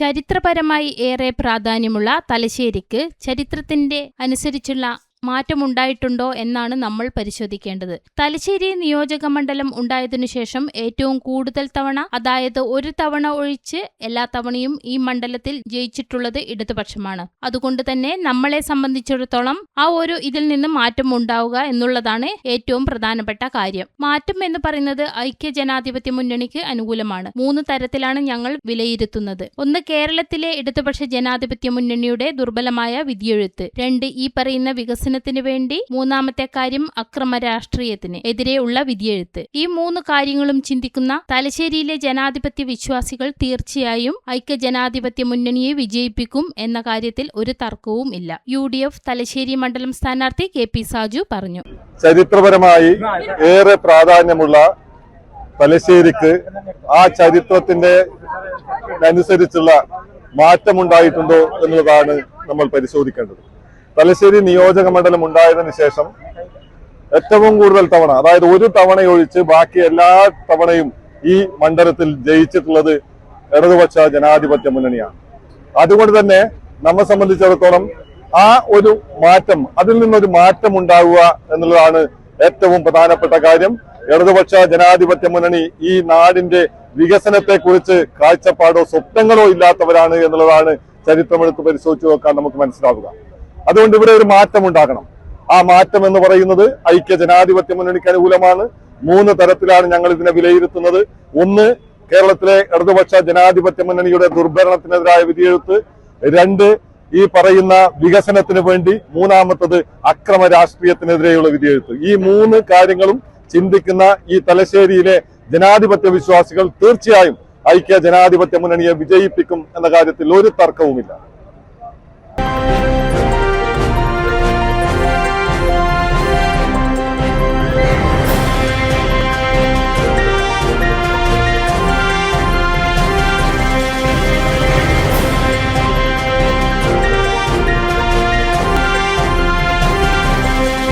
ചരിത്രപരമായി ഏറെ പ്രാധാന്യമുള്ള തലശ്ശേരിക്ക് ചരിത്രത്തിന്റെ അനുസരിച്ചുള്ള മാറ്റമുണ്ടായിട്ടുണ്ടോ എന്നാണ് നമ്മൾ പരിശോധിക്കേണ്ടത്. തലശ്ശേരി നിയോജക മണ്ഡലം ഉണ്ടായതിനു ശേഷം ഏറ്റവും കൂടുതൽ തവണ, അതായത് ഒരു തവണ ഒഴിച്ച് എല്ലാ തവണയും ഈ മണ്ഡലത്തിൽ ജയിച്ചിട്ടുള്ളത് ഇടതുപക്ഷമാണ്. അതുകൊണ്ട് തന്നെ നമ്മളെ സംബന്ധിച്ചിടത്തോളം ഇതിൽ നിന്ന് മാറ്റം ഉണ്ടാവുക എന്നുള്ളതാണ് ഏറ്റവും പ്രധാനപ്പെട്ട കാര്യം. മാറ്റം എന്ന് പറയുന്നത് ഐക്യ ജനാധിപത്യ മുന്നണിക്ക് അനുകൂലമാണ്. 3 തരത്തിലാണ് ഞങ്ങൾ വിലയിരുത്തുന്നത്. 1, കേരളത്തിലെ ഇടതുപക്ഷ ജനാധിപത്യ മുന്നണിയുടെ ദുർബലമായ വിധിയെഴുത്ത്. 2, ഈ പറയുന്ന വികസനത്തിന് വേണ്ടി. 3-ാമത്തെ കാര്യം അക്രമ രാഷ്ട്രീയത്തിന് എതിരെയുള്ള വിധിയെഴുത്ത്. ഈ 3 കാര്യങ്ങളും ചിന്തിക്കുന്ന തലശ്ശേരിയിലെ ജനാധിപത്യ വിശ്വാസികൾ തീർച്ചയായും ഐക്യ ജനാധിപത്യ മുന്നണിയെ വിജയിപ്പിക്കും എന്ന കാര്യത്തിൽ ഒരു തർക്കവും ഇല്ല. UDF തലശ്ശേരി മണ്ഡലം സ്ഥാനാർത്ഥി KP സാജു പറഞ്ഞു. ചരിത്രപരമായി ഏറെ പ്രാധാന്യമുള്ള തലശ്ശേരിക്ക് ആ ചരിത്രത്തിന്റെ അനുസരിച്ചുള്ള മാറ്റമുണ്ടായിട്ടുണ്ടോ എന്നുള്ളതാണ് നമ്മൾ പരിശോധിക്കേണ്ടത്. തലശ്ശേരി നിയോജക മണ്ഡലം ഉണ്ടായതിനു ശേഷം ഏറ്റവും കൂടുതൽ തവണ, അതായത് ഒരു തവണയൊഴിച്ച് ബാക്കി എല്ലാ തവണയും ഈ മണ്ഡലത്തിൽ ജയിച്ചിട്ടുള്ളത് ഇടതുപക്ഷ ജനാധിപത്യ മുന്നണിയാണ്. അതുകൊണ്ട് തന്നെ നമ്മെ സംബന്ധിച്ചിടത്തോളം ആ ഒരു മാറ്റം, അതിൽ നിന്നൊരു മാറ്റം ഉണ്ടാവുക എന്നുള്ളതാണ് ഏറ്റവും പ്രധാനപ്പെട്ട കാര്യം. ഇടതുപക്ഷ ജനാധിപത്യ മുന്നണി ഈ നാടിന്റെ വികസനത്തെക്കുറിച്ച് കാഴ്ചപ്പാടോ സ്വപ്നങ്ങളോ ഇല്ലാത്തവരാണ് എന്നുള്ളതാണ് ചരിത്രമെടുത്ത് പരിശോധിച്ച് നോക്കാൻ നമുക്ക് മനസ്സിലാവുക. അതുകൊണ്ട് ഇവിടെ ഒരു മാറ്റം ഉണ്ടാകണം. ആ മാറ്റം എന്ന് പറയുന്നത് ഐക്യ ജനാധിപത്യ മുന്നണിക്ക് അനുകൂലമാണ്. 3 തരത്തിലാണ് ഞങ്ങൾ ഇതിനെ വിലയിരുത്തുന്നത്. 1, കേരളത്തിലെ ഇടതുപക്ഷ ജനാധിപത്യ മുന്നണിയുടെ ദുർഭരണത്തിനെതിരായ വിധിയെഴുത്ത്. 2, ഈ പറയുന്ന വികസനത്തിന് വേണ്ടി. 3-ാമത്തത് അക്രമ രാഷ്ട്രീയത്തിനെതിരെയുള്ള വിധിയെഴുത്ത്. ഈ 3 കാര്യങ്ങളും ചിന്തിക്കുന്ന ഈ തലശ്ശേരിയിലെ ജനാധിപത്യ വിശ്വാസികൾ തീർച്ചയായും ഐക്യ ജനാധിപത്യ മുന്നണിയെ വിജയിപ്പിക്കും എന്ന കാര്യത്തിൽ ഒരു തർക്കവുമില്ല.